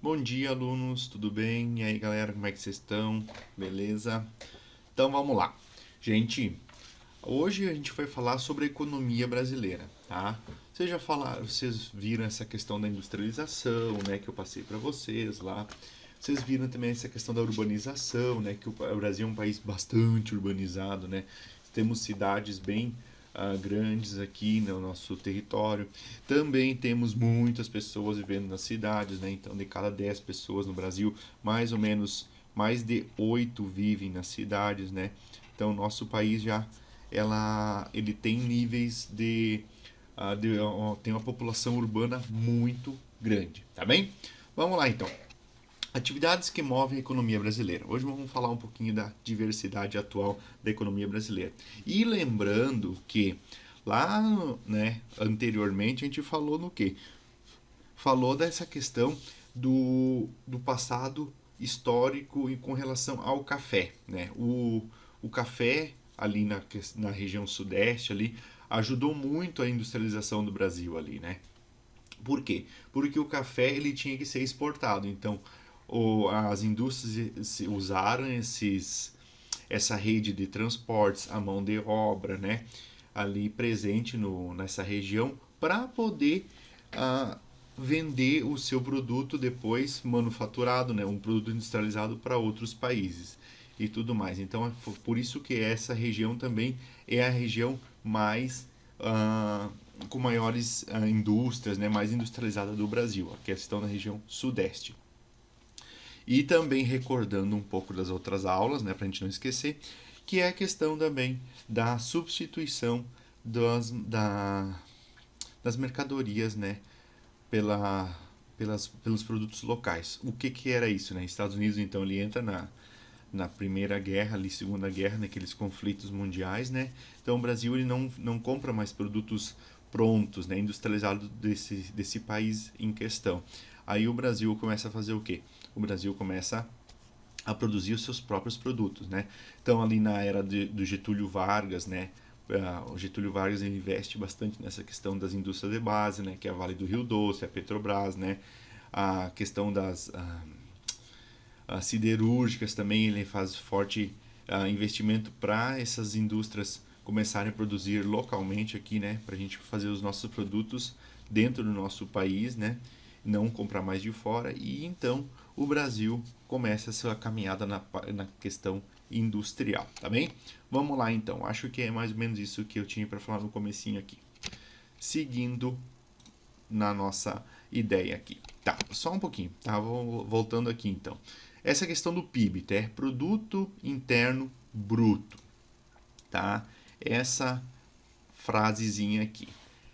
Bom dia, alunos, tudo bem? E aí, galera, como é que vocês estão? Beleza? Então vamos lá. Gente, hoje a gente vai falar sobre a economia brasileira, tá? Vocês viram essa questão da industrialização, né, que eu passei para vocês lá. Vocês viram também essa questão da urbanização, né, que o Brasil é um país bastante urbanizado, né? Temos cidades bem grandes aqui no nosso território. Também temos muitas pessoas vivendo nas cidades, né? Então, de cada 10 pessoas no Brasil, mais ou menos mais de 8 vivem nas cidades, né? Então, nosso país ele tem níveis tem uma população urbana muito grande, tá bem? Vamos lá então. Atividades que movem a economia brasileira. Hoje vamos falar um pouquinho da diversidade atual da economia brasileira. E lembrando que lá, né, anteriormente a gente falou no quê? Falou dessa questão do passado histórico e com relação ao café, né? O café ali na região sudeste ali ajudou muito a industrialização do Brasil ali, né? Por quê? Porque o café ele tinha que ser exportado. Então, as indústrias usaram essa rede de transportes, a mão de obra, né, ali presente nessa região para poder ah, vender o seu produto depois manufaturado, né, um produto industrializado para outros países e tudo mais. Então, é por isso que essa região também é a região mais com maiores indústrias, né, mais industrializada do Brasil, a questão da região sudeste. E também recordando um pouco das outras aulas, né, para a gente não esquecer, que é a questão também da substituição das mercadorias, né, pelos produtos locais. O que era isso, né? Estados Unidos, então, ele entra na Primeira Guerra, ali, Segunda Guerra, naqueles conflitos mundiais, né? Então, o Brasil ele não compra mais produtos prontos, né, industrializados desse país em questão. Aí o Brasil começa a fazer o quê? O Brasil começa a produzir os seus próprios produtos, né? Então ali na era do Getúlio Vargas, né? O Getúlio Vargas investe bastante nessa questão das indústrias de base, né? Que é a Vale do Rio Doce, a Petrobras, né? A questão das siderúrgicas também, ele faz forte investimento para essas indústrias começarem a produzir localmente aqui, né? Para a gente fazer os nossos produtos dentro do nosso país, né? Não comprar mais de fora. E então o Brasil começa a sua caminhada na questão industrial, tá bem? Vamos lá então, acho que é mais ou menos isso que eu tinha para falar no comecinho aqui. Seguindo na nossa ideia aqui. Tá, só um pouquinho, tá? Voltando aqui então. Essa questão do PIB, tá? Produto Interno Bruto, tá? Essa frasezinha aqui.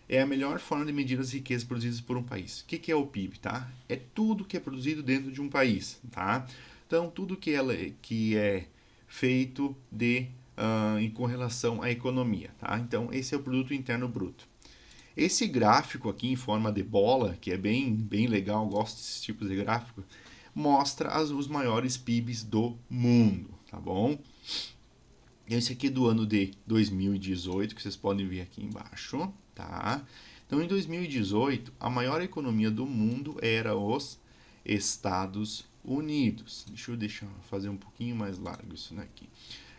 É a melhor forma de medir as riquezas produzidas por um país. O que é o PIB, tá? É tudo que é produzido dentro de um país, tá? Então, tudo que é feito com relação à economia, tá? Então, esse é o produto interno bruto. Esse gráfico aqui em forma de bola, que é bem legal, gosto desses tipos de gráfico, mostra os maiores PIBs do mundo, tá bom? Esse aqui é do ano de 2018, que vocês podem ver aqui embaixo, tá? Então, em 2018, a maior economia do mundo era os Estados Unidos. Deixa eu fazer um pouquinho mais largo isso aqui.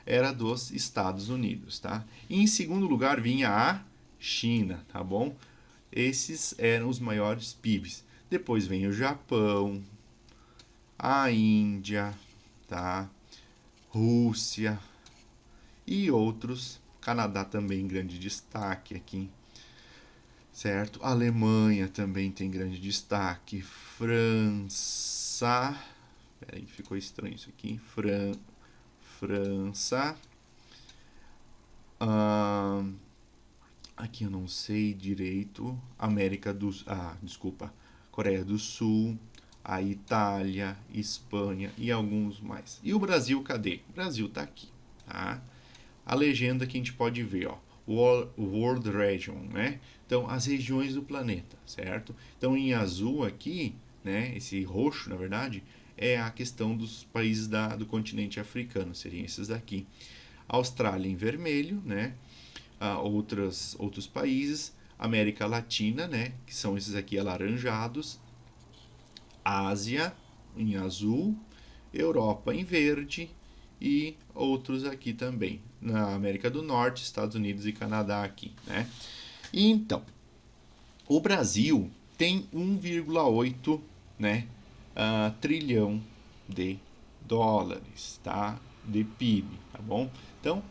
Era dos Estados Unidos, tá? E em segundo lugar vinha a China, tá bom? Esses eram os maiores PIBs. Depois vem o Japão, a Índia, tá? Rússia e outros. Canadá também em grande destaque aqui, certo? A Alemanha também tem grande destaque. França. Peraí, ficou estranho isso aqui. França. Ahn, aqui eu não sei direito. Desculpa. Coreia do Sul, a Itália, Espanha e alguns mais. E o Brasil, cadê? O Brasil tá aqui, tá? A legenda que a gente pode ver, ó, World Region, né? Então, as regiões do planeta, certo? Então, em azul aqui, né, esse roxo, na verdade, é a questão dos países do continente africano, seriam esses daqui. Austrália em vermelho, né? Outros países, América Latina, né? Que são esses aqui alaranjados. Ásia, em azul, Europa em verde e outros aqui também, na América do Norte, Estados Unidos e Canadá aqui, né? E então, o Brasil tem 1,8, né, trilhão de dólares, tá? De PIB, tá bom? Então,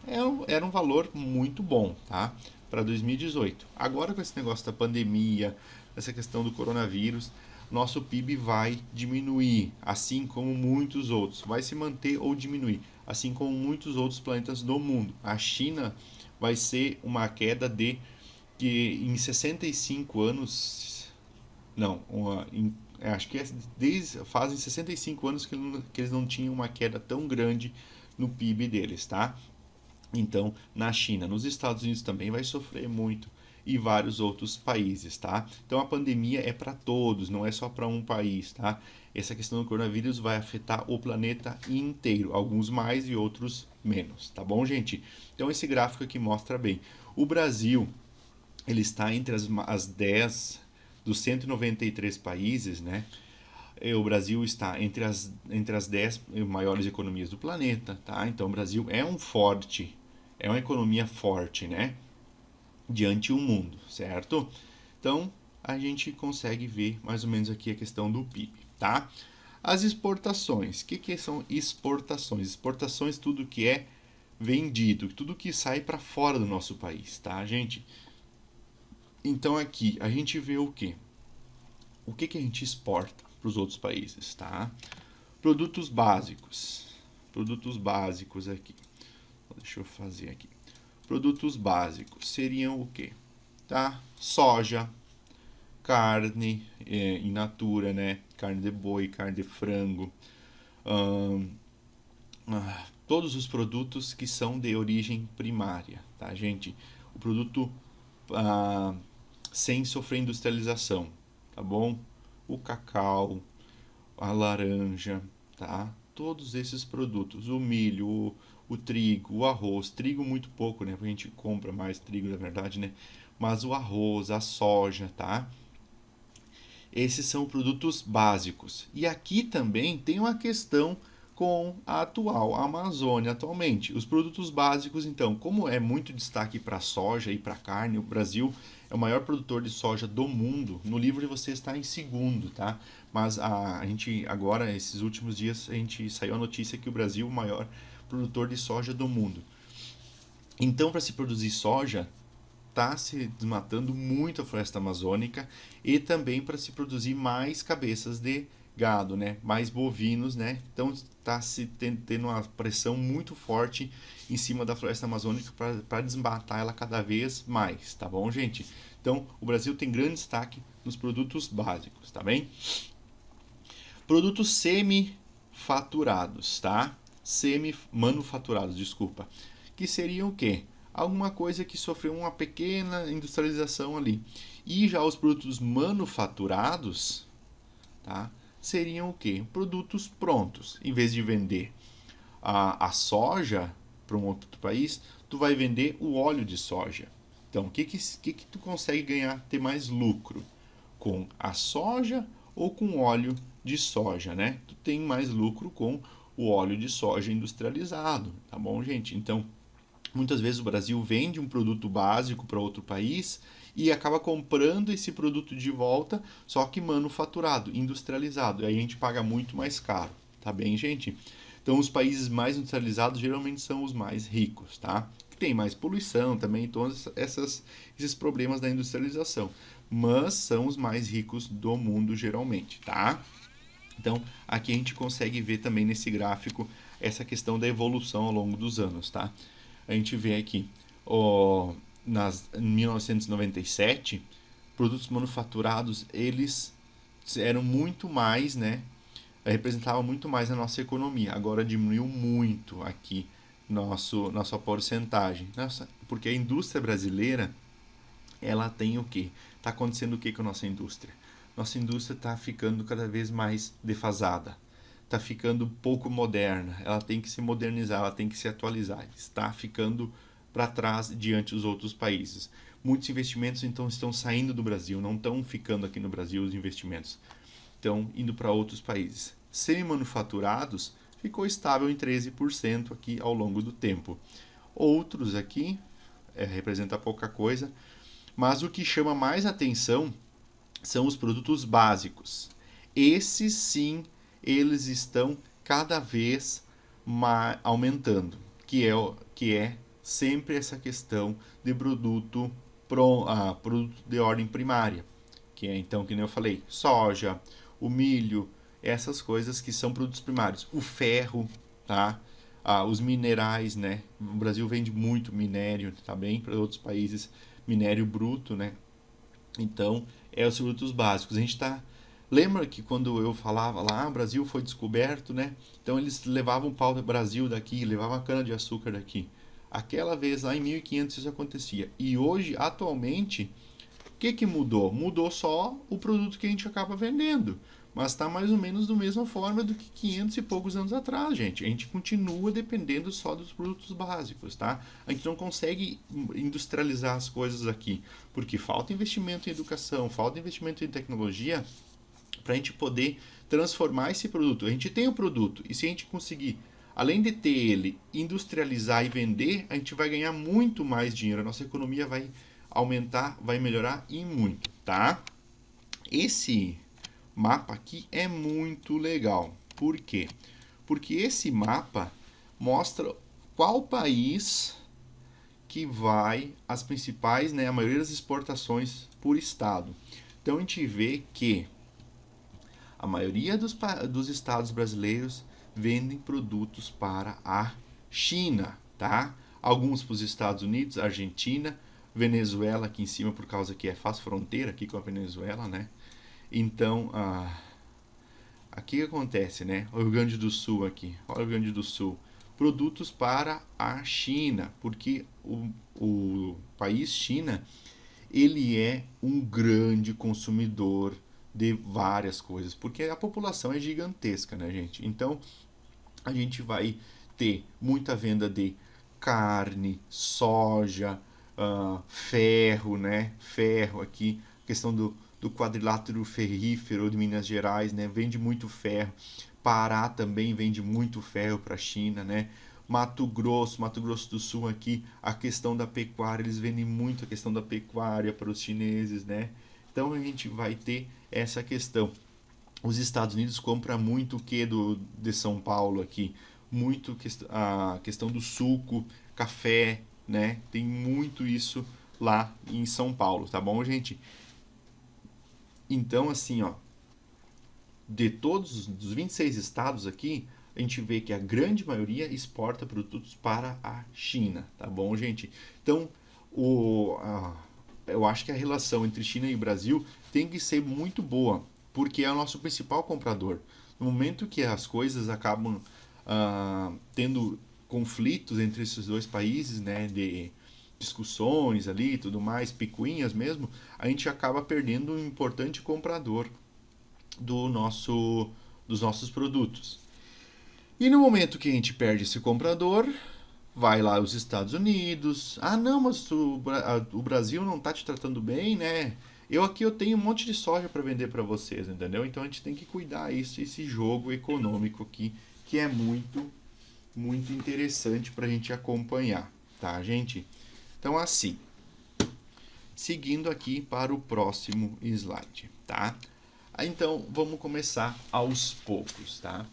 era um valor muito bom, tá? Para 2018. Agora, com esse negócio da pandemia, essa questão do coronavírus, nosso PIB vai diminuir, assim como muitos outros. Vai se manter ou diminuir, assim como muitos outros planetas do mundo. A China vai ser uma queda de que em 65 anos, não, acho que fazem 65 anos que eles não tinham uma queda tão grande no PIB deles, tá? Então, na China, nos Estados Unidos também vai sofrer muito e vários outros países, tá? Então a pandemia é para todos, não é só para um país, tá? Essa questão do coronavírus vai afetar o planeta inteiro, alguns mais e outros menos, tá bom, gente? Então esse gráfico aqui mostra bem. O Brasil, ele está entre as 10 dos 193 países, né? O Brasil está entre as 10 maiores economias do planeta, tá? Então o Brasil é uma economia forte, né? Diante o mundo, certo? Então a gente consegue ver mais ou menos aqui a questão do PIB, tá? As exportações, o que são exportações? Exportações, tudo que é vendido, tudo que sai para fora do nosso país, tá, gente? Então aqui a gente vê o quê? O que a gente exporta para os outros países, tá? Produtos básicos. Produtos básicos aqui. Deixa eu fazer aqui. Produtos básicos seriam o quê? Tá? Soja, carne in natura, né? Carne de boi, carne de frango. Todos os produtos que são de origem primária, tá, gente? O produto sem sofrer industrialização, tá bom? O cacau, a laranja, tá? Todos esses produtos, o milho, o trigo, o arroz, trigo muito pouco, né? Porque a gente compra mais trigo, na verdade, né? Mas o arroz, a soja, tá? Esses são produtos básicos. E aqui também tem uma questão com a atual Amazônia atualmente. Os produtos básicos, então, como é muito destaque para soja e para carne, o Brasil é o maior produtor de soja do mundo. No livro você está em segundo, tá? Mas a gente agora, esses últimos dias, a gente saiu a notícia que o Brasil é o maior produtor de soja do mundo. Então, para se produzir soja, está se desmatando muito a floresta amazônica e também para se produzir mais cabeças de gado, né? Mais bovinos, né? Então está se tendo uma pressão muito forte em cima da floresta amazônica para desmatar ela cada vez mais, tá bom, gente? Então o Brasil tem grande destaque nos produtos básicos, tá bem? Produtos semi-faturados, tá? Semi-manufaturados, desculpa. Que seriam o quê? Alguma coisa que sofreu uma pequena industrialização ali. E já os produtos manufaturados, tá? Seriam o quê? Produtos prontos. Em vez de vender a soja para um outro país, tu vai vender o óleo de soja. Então, o que tu consegue ganhar, ter mais lucro? Com a soja ou com óleo de soja, né? Tu tem mais lucro com o óleo de soja industrializado, tá bom, gente? Então, muitas vezes o Brasil vende um produto básico para outro país e acaba comprando esse produto de volta, só que manufaturado, industrializado. E aí a gente paga muito mais caro, tá bem, gente? Então os países mais industrializados geralmente são os mais ricos, tá? Tem mais poluição também, todos esses problemas da industrialização. Mas são os mais ricos do mundo geralmente, tá? Então, aqui a gente consegue ver também nesse gráfico essa questão da evolução ao longo dos anos, tá? A gente vê aqui, em 1997, produtos manufaturados, eles eram muito mais, né? Representavam muito mais a nossa economia. Agora diminuiu muito aqui nossa porcentagem. Porque a indústria brasileira, ela tem o quê? Está acontecendo o que com a nossa indústria? Nossa indústria está ficando cada vez mais defasada, está ficando pouco moderna, ela tem que se modernizar, ela tem que se atualizar, está ficando para trás diante dos outros países. Muitos investimentos então estão saindo do Brasil, não estão ficando aqui no Brasil os investimentos, estão indo para outros países. semi-manufaturados ficou estável em 13% aqui ao longo do tempo. Outros aqui representa pouca coisa, mas o que chama mais atenção são os produtos básicos. Esses sim, eles estão cada vez mais aumentando, que é sempre essa questão de produto de ordem primária, que é então, que nem eu falei, soja, o milho, essas coisas que são produtos primários. O ferro, tá? Os minerais, né? O Brasil vende muito minério, tá bem? Para outros países, minério bruto, né? Então, os produtos básicos. A gente tá. Lembra que quando eu falava lá, o Brasil foi descoberto, né? Então eles levavam o pau do Brasil daqui, levavam a cana de açúcar daqui. Aquela vez lá em 1500 isso acontecia. E hoje, atualmente, o que mudou? Mudou só o produto que a gente acaba vendendo. Mas está mais ou menos da mesma forma do que 500 e poucos anos atrás, gente. A gente continua dependendo só dos produtos básicos, tá? A gente não consegue industrializar as coisas aqui, porque falta investimento em educação, falta investimento em tecnologia para a gente poder transformar esse produto. A gente tem o produto e se a gente conseguir, além de ter ele, industrializar e vender, a gente vai ganhar muito mais dinheiro. A nossa economia vai aumentar, vai melhorar e muito, tá? Esse mapa aqui é muito legal. Por quê? Porque esse mapa mostra qual país que vai as principais, né, a maioria das exportações por estado. Então a gente vê que a maioria dos estados brasileiros vendem produtos para a China, tá? Alguns para os Estados Unidos, Argentina, Venezuela aqui em cima por causa que faz fronteira aqui com a Venezuela, né? Então, aqui que acontece, né? O Rio Grande do Sul aqui, olha o Rio Grande do Sul. Produtos para a China, porque o país China, ele é um grande consumidor de várias coisas, porque a população é gigantesca, né, gente? Então, a gente vai ter muita venda de carne, soja, ferro, né? Ferro aqui, questão do quadrilátero ferrífero de Minas Gerais, né? Vende muito ferro. Pará também vende muito ferro para a China, né? Mato Grosso do Sul aqui, a questão da pecuária, eles vendem muito a questão da pecuária para os chineses, né? Então a gente vai ter essa questão. Os Estados Unidos compram muito o que de São Paulo aqui? Muito a questão do suco, café, né? Tem muito isso lá em São Paulo, tá bom, gente? Então, assim, ó, de todos os 26 estados aqui, a gente vê que a grande maioria exporta produtos para a China, tá bom, gente? Então, eu acho que a relação entre China e Brasil tem que ser muito boa, porque é o nosso principal comprador. No momento que as coisas acabam tendo conflitos entre esses dois países, né, de discussões ali e tudo mais, picuinhas mesmo, a gente acaba perdendo um importante comprador dos nossos produtos. E no momento que a gente perde esse comprador, vai lá os Estados Unidos. Ah, não, mas o Brasil não tá te tratando bem, né? Eu tenho um monte de soja para vender para vocês, entendeu? Então a gente tem que cuidar esse jogo econômico aqui, que é muito, muito interessante para a gente acompanhar, tá, gente? Então assim, seguindo aqui para o próximo slide, tá? Então vamos começar aos poucos, tá?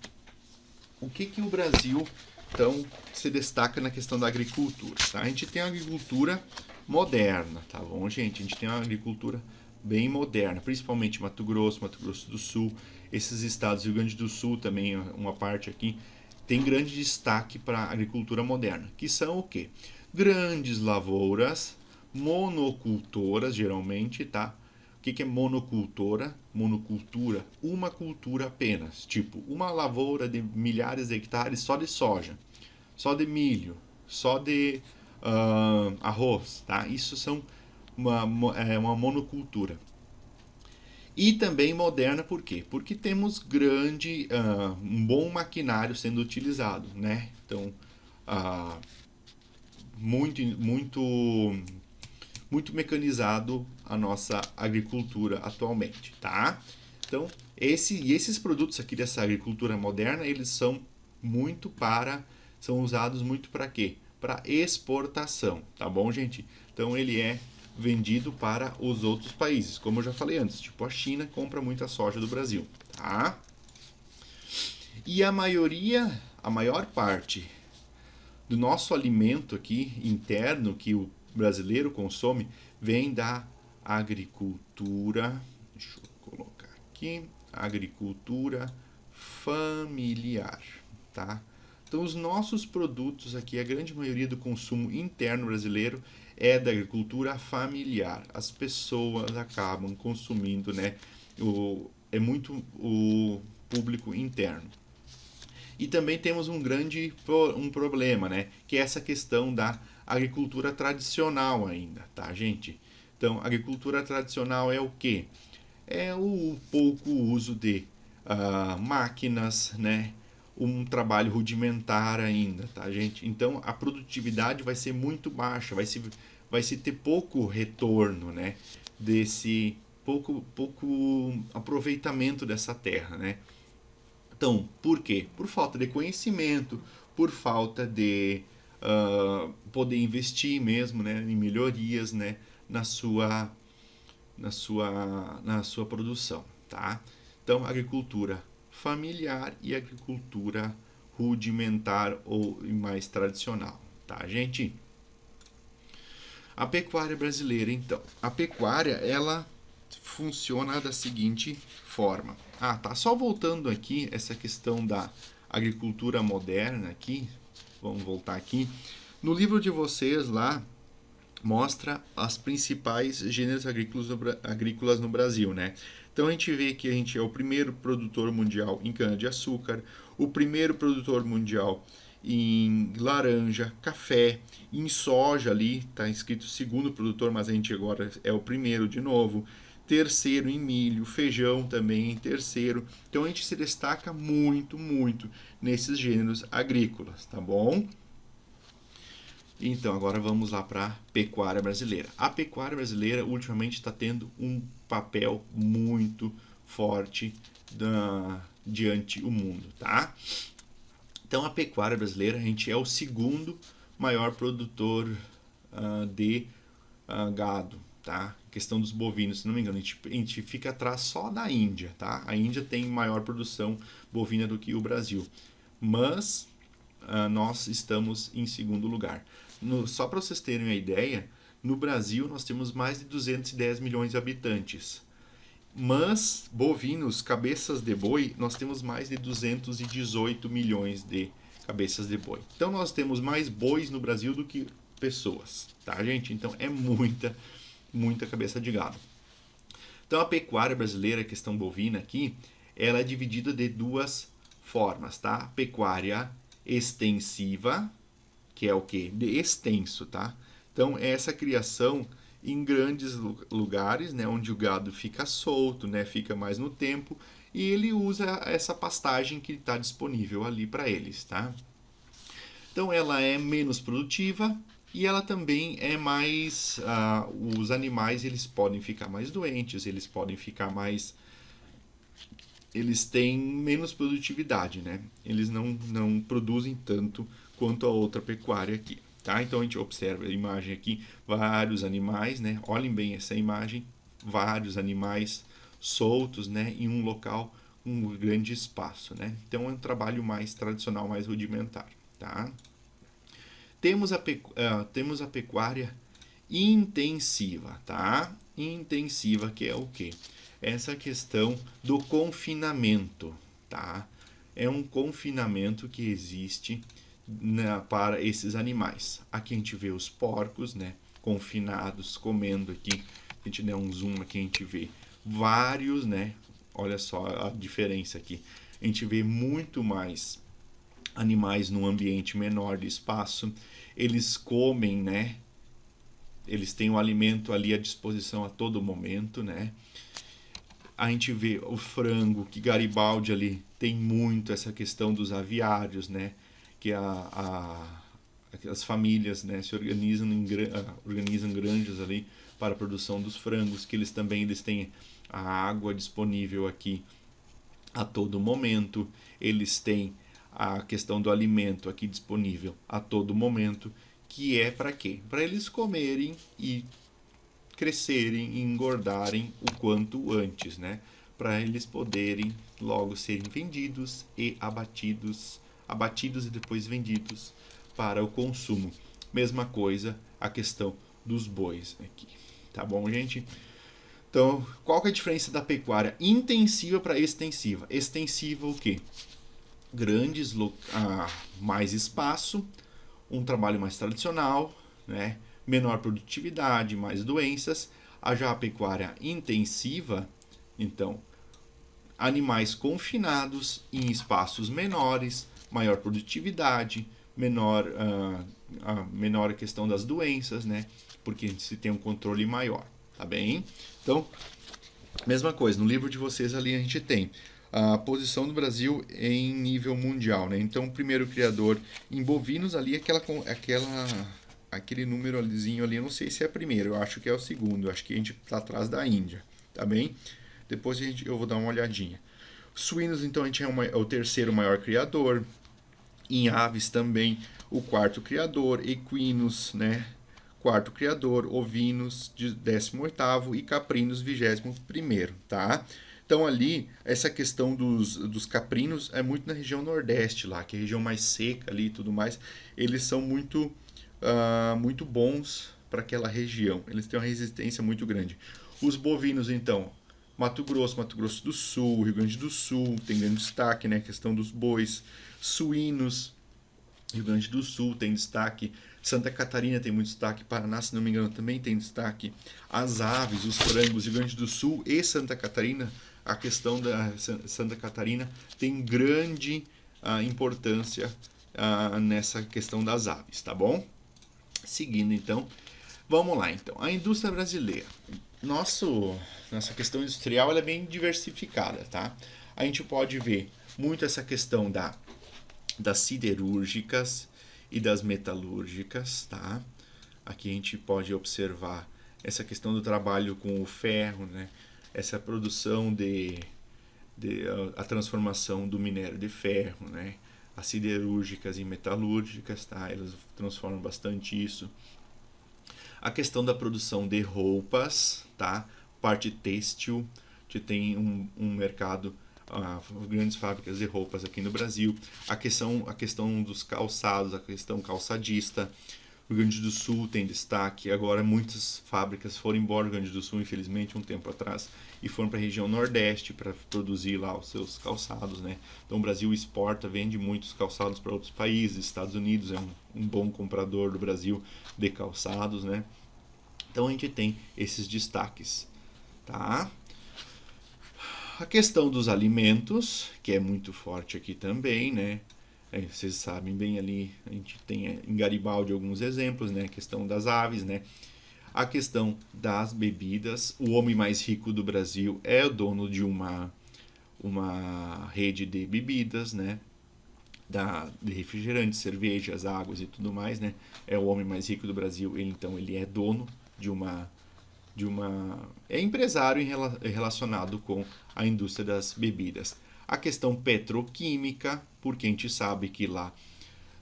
O que o Brasil então se destaca na questão da agricultura, tá? A gente tem a agricultura moderna, tá bom, gente? A gente tem uma agricultura bem moderna, principalmente Mato Grosso do Sul, esses estados, Rio Grande do Sul também, uma parte aqui, tem grande destaque para a agricultura moderna, que são o quê? Grandes lavouras, monocultoras, geralmente, tá? O que é monocultura? Monocultura, uma cultura apenas, tipo uma lavoura de milhares de hectares só de soja, só de milho, só de arroz, tá? Isso são uma monocultura. E também moderna, por quê? Porque temos um bom maquinário sendo utilizado, né? Então, muito, muito, muito mecanizado a nossa agricultura atualmente, tá? Então, Esses produtos aqui dessa agricultura moderna, eles são usados muito para quê? Para exportação, tá bom, gente? Então ele é vendido para os outros países, como eu já falei antes, tipo a China compra muita soja do Brasil, tá? E a maior parte do nosso alimento aqui interno que o brasileiro consome vem da agricultura, deixa eu colocar aqui, agricultura familiar, tá? Então os nossos produtos aqui, a grande maioria do consumo interno brasileiro é da agricultura familiar. As pessoas acabam consumindo, né? É muito o público interno. E também temos um problema, né? Que é essa questão da agricultura tradicional ainda, tá, gente? Então, agricultura tradicional é o quê? É o pouco uso de máquinas, né? Um trabalho rudimentar ainda, tá, gente? Então, a produtividade vai ser muito baixa, vai se ter pouco retorno, né? Desse pouco aproveitamento dessa terra, né? Então, por quê? Por falta de conhecimento, por falta de poder investir mesmo, né, em melhorias, né, na sua, na sua produção, tá? Então, agricultura familiar e agricultura rudimentar ou mais tradicional, tá, gente? A pecuária brasileira, então. A pecuária, ela funciona da seguinte forma. Ah, tá. Só voltando aqui, essa questão da agricultura moderna aqui. Vamos voltar aqui. No livro de vocês lá, mostra as principais gêneros agrícolas no Brasil, né? Então a gente vê que a gente é o primeiro produtor mundial em cana-de-açúcar, o primeiro produtor mundial em laranja, café, em soja ali, está escrito segundo produtor, mas a gente agora é o primeiro de novo. Terceiro em milho, feijão também em terceiro. Então a gente se destaca muito, muito nesses gêneros agrícolas, tá bom? Então, agora vamos lá para a pecuária brasileira. A pecuária brasileira ultimamente está tendo um papel muito forte diante o mundo, tá? Então, a pecuária brasileira, a gente é o segundo maior produtor de gado, tá? A questão dos bovinos, se não me engano, a gente fica atrás só da Índia, tá? A Índia tem maior produção bovina do que o Brasil, mas nós estamos em segundo lugar. Só para vocês terem uma ideia, no Brasil nós temos mais de 210 milhões de habitantes. Mas bovinos, cabeças de boi, nós temos mais de 218 milhões de cabeças de boi. Então nós temos mais bois no Brasil do que pessoas, tá, gente? Então é muita cabeça de gado. Então a pecuária brasileira, a questão bovina aqui, ela é dividida de duas formas, tá? Pecuária extensiva, que é o que? De extenso, tá? Então, é essa criação em grandes lugares, né, onde o gado fica solto, né, fica mais no tempo, e ele usa essa pastagem que está disponível ali para eles, tá? Então, ela é menos produtiva e ela também é mais... os animais, eles podem ficar mais doentes, eles podem ficar mais... Eles têm menos produtividade, né? Eles não produzem tanto quanto a outra pecuária aqui, tá? Então a gente observa a imagem aqui, vários animais, né? Olhem bem essa imagem, vários animais soltos, né? Em um local com um grande espaço, né? Então é um trabalho mais tradicional, mais rudimentar, tá? Temos a pecuária intensiva, tá? Intensiva, que é o quê? Essa questão do confinamento, tá? É um confinamento que existe para esses animais. Aqui a gente vê os porcos, né? Confinados, comendo aqui. A gente der um zoom aqui, a gente vê vários, né? Olha só a diferença aqui. A gente vê muito mais animais num ambiente menor de espaço. Eles comem, né? Eles têm o alimento ali à disposição a todo momento, né? A gente vê o frango, que Garibaldi ali tem muito essa questão dos aviários, né? Que as famílias, né, se organizam organizam granjas ali para a produção dos frangos, que eles têm a água disponível aqui a todo momento, eles têm a questão do alimento aqui disponível a todo momento, que é para quê? Para eles comerem e crescerem e engordarem o quanto antes, né? Para eles poderem logo serem vendidos e abatidos e depois vendidos para o consumo. Mesma coisa a questão dos bois aqui. Tá bom, gente? Então, qual que é a diferença da pecuária intensiva para extensiva? Extensiva o quê? Grandes, mais espaço, um trabalho mais tradicional, né? Menor produtividade, mais doenças. Já a pecuária intensiva, então, animais confinados em espaços menores, maior produtividade, menor a questão das doenças, né? Porque se tem um controle maior, tá bem? Então, mesma coisa, no livro de vocês ali a gente tem a posição do Brasil em nível mundial, né? Então, o primeiro criador em bovinos ali, aquele número ali, eu não sei se é primeiro, eu acho que é o segundo, eu acho que a gente está atrás da Índia, tá bem? Depois eu vou dar uma olhadinha. Suínos, então, a gente é o terceiro maior criador. Em aves também, o quarto criador. Equinos, né? Quarto criador. Ovinos, 18º. E caprinos, 21º, tá? Então ali, essa questão dos caprinos é muito na região nordeste lá, que é a região mais seca ali e tudo mais. Eles são muito bons para aquela região. Eles têm uma resistência muito grande. Os bovinos, então, Mato Grosso do Sul, Rio Grande do Sul, tem grande destaque, né? A questão dos bois. Suínos, Rio Grande do Sul tem destaque. Santa Catarina tem muito destaque. Paraná, se não me engano, também tem destaque. As aves, os frangos, Rio Grande do Sul e Santa Catarina. A questão da Santa Catarina tem grande importância nessa questão das aves, tá bom? Seguindo, então, vamos lá. Então, a indústria brasileira. Nossa questão industrial ela é bem diversificada, tá? A gente pode ver muito essa questão das siderúrgicas e das metalúrgicas, tá? Aqui a gente pode observar essa questão do trabalho com o ferro, né? Essa produção a transformação do minério de ferro, né? As siderúrgicas e metalúrgicas, tá? Elas transformam bastante isso. A questão da produção de roupas, tá? Parte têxtil, que tem um mercado, grandes fábricas de roupas aqui no Brasil. A questão dos calçados, a questão calçadista. O Rio Grande do Sul tem destaque. Agora muitas fábricas foram embora do Rio Grande do Sul, infelizmente, um tempo atrás, e foram para a região Nordeste para produzir lá os seus calçados, né? Então o Brasil exporta, vende muitos calçados para outros países. Estados Unidos é um bom comprador do Brasil de calçados, né? Então a gente tem esses destaques, tá? A questão dos alimentos, que é muito forte aqui também, né? Vocês sabem bem ali, a gente tem em Garibaldi alguns exemplos, né? A questão das aves, né? A questão das bebidas. O homem mais rico do Brasil é o dono de uma rede de bebidas, né? De refrigerantes, cervejas, águas e tudo mais, né? É o homem mais rico do Brasil, ele é dono de é empresário relacionado com a indústria das bebidas. A questão petroquímica, porque a gente sabe que lá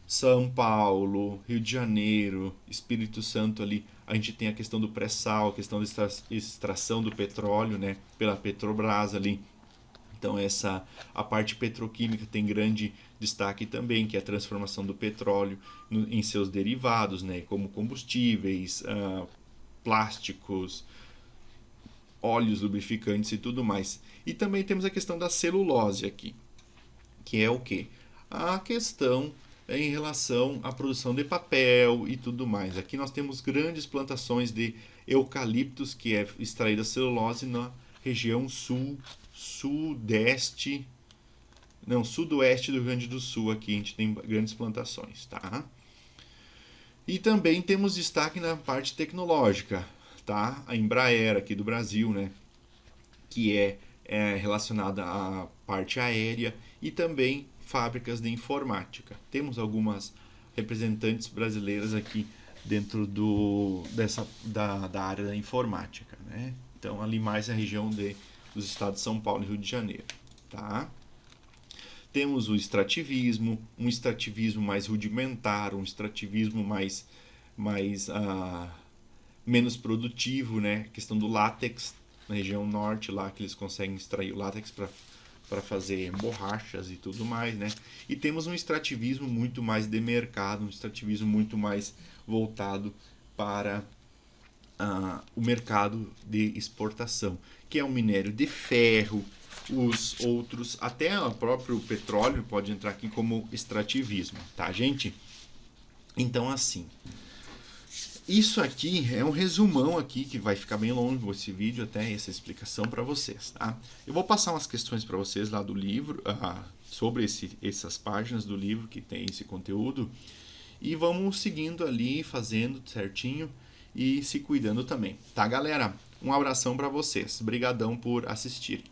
São Paulo, Rio de Janeiro, Espírito Santo ali, a gente tem a questão do pré-sal, a questão da extração do petróleo, né, pela Petrobras ali. Então a parte petroquímica tem grande destaque também, que é a transformação do petróleo em seus derivados, né, como combustíveis, plásticos, óleos lubrificantes e tudo mais. E também temos a questão da celulose aqui, que é o que? A questão em relação à produção de papel e tudo mais. Aqui nós temos grandes plantações de eucaliptos, que é extraída celulose na região sudoeste do Rio Grande do Sul. Aqui a gente tem grandes plantações, tá? E também temos destaque na parte tecnológica, tá? A Embraer aqui do Brasil, né? Que é relacionada à parte aérea e também fábricas de informática. Temos algumas representantes brasileiras aqui dentro da área da informática, né? Então ali mais a região dos estados de São Paulo e Rio de Janeiro, tá? Temos o extrativismo, um extrativismo mais rudimentar, um extrativismo mais menos produtivo, né? A questão do látex, na região norte lá, que eles conseguem extrair o látex para fazer borrachas e tudo mais, né? E temos um extrativismo muito mais de mercado, um extrativismo muito mais voltado para o mercado de exportação, que é o minério de ferro, os outros, até o próprio petróleo pode entrar aqui como extrativismo, tá, gente? Então, assim, isso aqui é um resumão aqui, que vai ficar bem longo esse vídeo, até essa explicação para vocês, tá? Eu vou passar umas questões para vocês lá do livro, sobre essas páginas do livro que tem esse conteúdo, e vamos seguindo ali, fazendo certinho e se cuidando também, tá, galera? Um abração para vocês. Obrigadão por assistir.